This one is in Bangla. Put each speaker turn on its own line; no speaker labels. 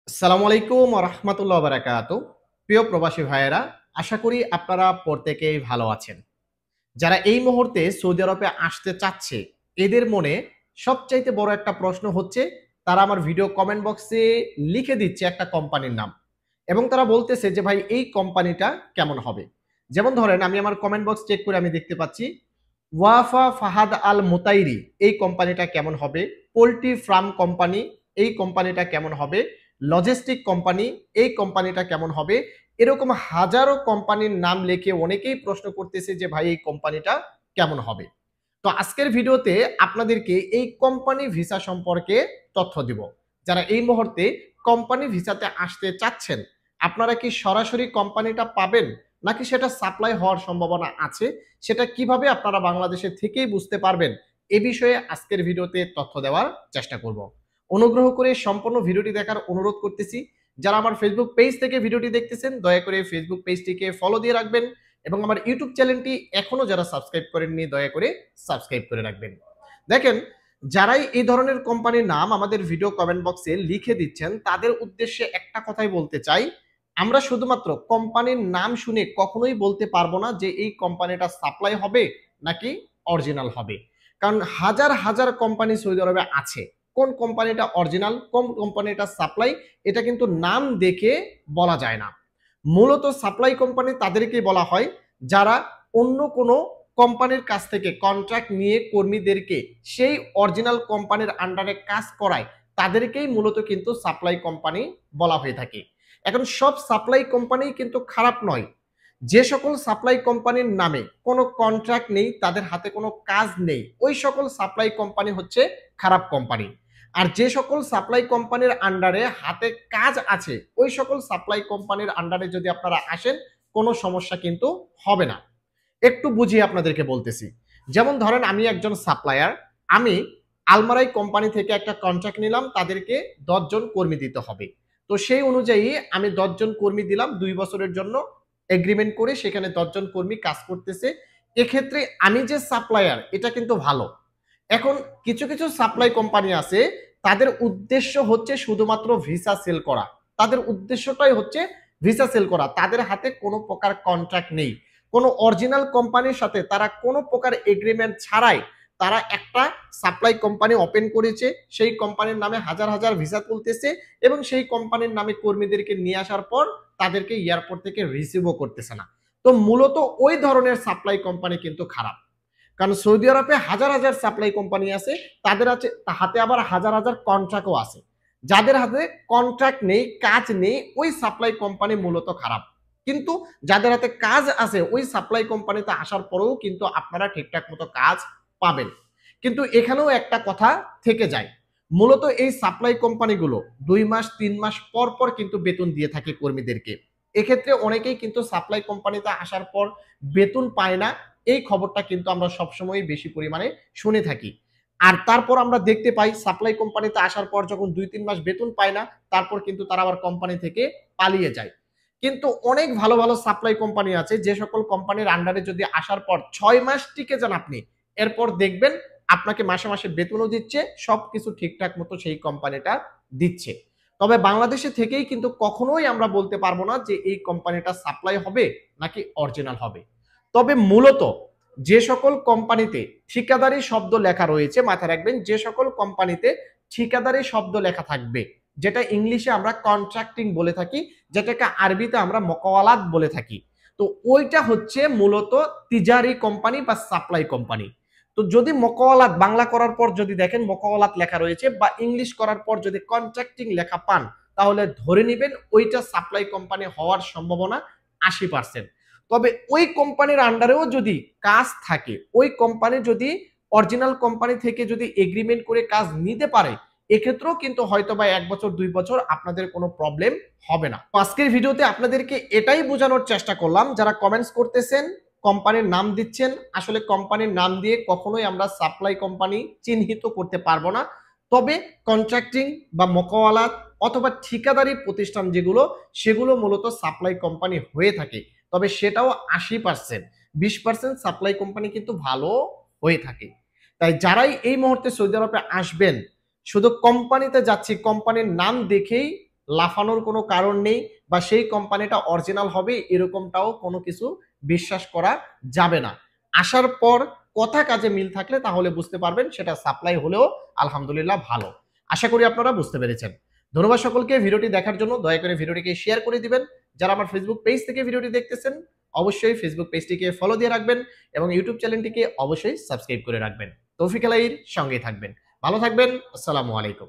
আসসালামু আলাইকুম ওয়া রাহমাতুল্লাহি ওয়া বারাকাতুহু। প্রিয় প্রবাসী ভাইয়েরা, আশা করি আপনারা প্রত্যেকেই ভালো আছেন। যারা এই মুহূর্তে সৌদি আরবে আসতে চাচ্ছে, এদের মনে সবচাইতে বড় একটা প্রশ্ন হচ্ছে, তারা আমার ভিডিও কমেন্ট বক্সে লিখে দিচ্ছে একটা কোম্পানির নাম এবং তারা বলতেছে যে, "ভাই এই কোম্পানিটা কেমন হবে?" যেমন ধরেন আমি আমার কমেন্ট বক্স চেক করে আমি দেখতে পাচ্ছি, ওয়াফা ফাহাদ আল মুতাইরি এই কোম্পানিটা কেমন হবে? পোল্ট্রি ফার্ম কোম্পানি এই কোম্পানিটা কেমন হবে? লজিস্টিক কোম্পানি এই কোম্পানিটা কেমন হবে? এরকম হাজারো কোম্পানির নাম লিখে অনেকেই প্রশ্ন করতেছে যে ভাই এই কোম্পানিটা কেমন হবে? তো আজকের ভিডিওতে আপনাদেরকে এই কোম্পানি ভিসা সম্পর্কে তথ্য দিব। যারা এই মুহূর্তে কোম্পানি ভিসাতে আসতে চাচ্ছেন, আপনারা কি সরাসরি কোম্পানিটা পাবেন? নাকি সেটা সাপ্লাই হওয়ার সম্ভাবনা আছে? সেটা কিভাবে আপনারা বাংলাদেশে থেকেই বুঝতে পারবেন? এ বিষয়ে আজকের ভিডিওতে তথ্য দেওয়ার চেষ্টা করব। অনুগ্রহ করে সম্পূর্ণ ভিডিওটি দেখার অনুরোধ করতেছি। যারা আমার ফেসবুক পেজ থেকে ভিডিওটি দেখতেছেন, দয়া করে ফেসবুক পেজটিকে ফলো দিয়ে রাখবেন এবং আমার ইউটিউব চ্যানেলটি এখনো যারা সাবস্ক্রাইব করেননি দয়া করে সাবস্ক্রাইব করে রাখবেন। দেখেন, যারাই এই ধরনের কোম্পানির নাম আমাদের ভিডিও কমেন্ট বক্সে লিখে দিচ্ছেন, তাদের উদ্দেশ্যে একটা কথাই বলতে চাই, আমরা শুধুমাত্র কোম্পানির নাম শুনে কখনোই বলতে পারবো না যে এই কোম্পানিটা সাপ্লাই হবে নাকি অরিজিনাল হবে। কারণ হাজার হাজার কোম্পানি সৌদি আরবে আছে। কোন কোম্পানিটা অরিজিনাল, কোন কোম্পানিটা সাপ্লাই, এটা কিন্তু নাম দেখে বলা যায় না। মূলত সাপ্লাই কোম্পানি তাদেরকেই বলা হয় যারা অন্য কোনো কোম্পানির কাছ থেকে কন্ট্রাক্ট নিয়ে কর্মীদেরকে সেই অরিজিনাল কোম্পানির আন্ডারে কাজ করায়, তাদেরকেই মূলত কিন্তু সাপ্লাই কোম্পানি বলা হয়ে থাকে। এখন সব সাপ্লাই কোম্পানি কিন্তু খারাপ নয়। যে সকল সাপ্লাই কোম্পানির নামে কোনো কন্ট্রাক্ট নেই, তাদের হাতে কোনো কাজ নেই, ওই সকল সাপ্লাই কোম্পানি হচ্ছে খারাপ কোম্পানি। আর যে সকল সাপ্লাই কোম্পানির আন্ডারে হাতে কাজ আছে, ওই সকল সাপ্লাই কোম্পানির আন্ডারে যদি আপনারা আসেন, কোনো সমস্যা কিন্তু হবে না। একটু বুঝিয়ে আপনাদেরকে বলতেছি। যেমন ধরেন আমি একজন সাপ্লায়ার, আমি আলমারাই কোম্পানি থেকে একটা কন্ট্রাক্ট নিলাম, তাদেরকে ১০ জন কর্মী দিতে হবে। তো সেই অনুযায়ী আমি ১০ জন কর্মী দিলাম ২ বছরের জন্য এগ্রিমেন্ট করে, সেখানে ১০ জন কর্মী কাজ করতেছে। এক্ষেত্রে আমি যে সাপ্লায়ার এটা কিন্তু ভালো। এখন কিছু, কিছু সাপ্লাই কোম্পানি আছে, তাদের উদ্দেশ্য হচ্ছে শুধুমাত্র ভিসা সেল করা। তাদের উদ্দেশ্যটাই হচ্ছে ভিসা সেল করা। তাদের হাতে কোনো প্রকার কন্ট্রাক্ট নেই। কোনো অরিজিনাল কোম্পানির সাথে তারা কোনো প্রকার এগ্রিমেন্ট ছাড়াই তারা একটা সাপ্লাই কোম্পানি ওপেন করেছে। সেই কোম্পানির নামে হাজার, হাজার ভিসা তুলতেছে এবং সেই কোম্পানির নামে কর্মীদেরকে নিয়ে আসার পর তাদেরকে এয়ারপোর্ট থেকে রিসিভও করতেছে না। তো মূলত ওই ধরনের সাপ্লাই কোম্পানি কিন্তু খারাপ। কারণ সৌদি আরবে হাজার হাজার সাপ্লাই কোম্পানি আছে, তাদের আছে হাতে আবার হাজার হাজার কন্ট্রাক্টও আছে। যাদের হাতে কন্ট্রাক্ট নেই, কাজ নেই, ওই সাপ্লাই কোম্পানি মূলত খারাপ। কিন্তু যাদের হাতে কাজ আছে, ওই সাপ্লাই কোম্পানিতে আসার পরেও কিন্তু আপনারা ঠিকঠাক মতো কাজ পাবেন। কিন্তু এখানেও একটা কথা থেকে যায়। মূলত এই সাপ্লাই কোম্পানিগুলো ২ মাস ৩ মাস পর পর কিন্তু বেতন দিয়ে থাকে কর্মীদেরকে। এক্ষেত্রে অনেকেই কিন্তু সাপ্লাই কোম্পানিতে আসার পর বেতন পায় না, এই খবরটা কিন্তু আমরা সবসময়ই বেশি পরিমাণে শুনে থাকি। আর তারপর আমরা দেখতে পাই সাপ্লাই কোম্পানিতে আসার পর যখন ২-৩ মাস বেতন পায় না, তারপর কিন্তু তারা আবার কোম্পানি থেকে পালিয়ে যায়। কিন্তু অনেক ভালো, ভালো সাপ্লাই কোম্পানি আছে, যে সকল কোম্পানির আন্ডারে যদি আসার পর ৬ মাস টিকে যান আপনি, এরপর দেখবেন আপনাকে মাসে, মাসে বেতনও দিচ্ছে, সবকিছু ঠিকঠাক মতো সেই কোম্পানিটা দিচ্ছে। তবে বাংলাদেশে থেকেই কিন্তু কখনোই আমরা বলতে পারব না যে এই কোম্পানিটা সাপ্লাই হবে নাকি অরিজিনাল হবে। তবে মূলত যে সকল কোম্পানিতে ঠিকাদারি শব্দ লেখা রয়েছে, মাথায় রাখবেন যে সকল কোম্পানিতে ঠিকাদারি শব্দ লেখা থাকবে, যেটা ইংলিশে আমরা কন্ট্রাক্টিং বলে থাকি, যেটাকে আরবিতে আমরা মকওয়ালাত বলে থাকি। তো ওইটা হচ্ছে মূলত তিজারি কোম্পানি বা সাপ্লাই কোম্পানি। তো যদি মকওয়ালাত বাংলা করার পর যদি দেখেন মকওয়ালাত লেখা রয়েছে বা ইংলিশ করার পর যদি কন্ট্রাক্টিং লেখা পান, তাহলে ধরে নিবেন ওইটা সাপ্লাই কোম্পানি হওয়ার সম্ভাবনা ৮০%। তবে ওই কোম্পানির আন্ডারেও যদি কাজ থাকে, ওই কোম্পানি যদি অরিজিনাল কোম্পানি থেকে যদি এগ্রিমেন্ট করে কাজ নিতে পারে, এক্ষেত্রেও কিন্তু হয়তোবা ১ বছর ২ বছর আপনাদের কোনো প্রবলেম হবে না। তো আজকের ভিডিওতে আপনাদেরকে এটাই বোঝানোর চেষ্টা করলাম, যারা কমেন্টস করতেছেন, কোম্পানির নাম দিচ্ছেন, আসলে কোম্পানির নাম দিয়ে কখনোই আমরা সাপ্লাই কোম্পানি চিহ্নিত করতে পারবো না। তবে কন্ট্রাক্টিং বা মকওয়ালাত অথবা ঠিকাদারি প্রতিষ্ঠান যেগুলো, সেগুলো মূলত সাপ্লাই কোম্পানি হয়ে থাকে। তবে সেটাও ৮০%, ২০% সাপ্লাই কোম্পানি কিন্তু ভালো হয়ে থাকে। তাই যারাই এই মুহূর্তে সৌদি আরবে আসবেন, শুধু কোম্পানিতে যাচ্ছি কোম্পানির নাম দেখেই লাফানোর কোনো কারণ নেই বা সেই কোম্পানিটা অরিজিনাল হবে এরকমটাও কোনো কিছু বিশ্বাস করা যাবে না। আসার পর কথা কাজে মিল থাকলে তাহলে বুঝতে পারবেন সেটা সাপ্লাই হলেও আলহামদুলিল্লাহ ভালো। আশা করি আপনারা বুঝতে পেরেছেন। ধন্যবাদ সকলকে ভিডিওটি দেখার জন্য। দয়া করে ভিডিওটিকে শেয়ার করে দিবেন। যারা আমার ফেসবুক পেজ থেকে ভিডিওটি দেখতেছেন অবশ্যই ফেসবুক পেজটিকে ফলো দিয়ে রাখবেন এবং ইউটিউব চ্যানেলটিকে অবশ্যই সাবস্ক্রাইব করে রাখবেন। তৌফিক আলাইর সঙ্গেই থাকবেন। ভালো থাকবেন। আসসালামু আলাইকুম।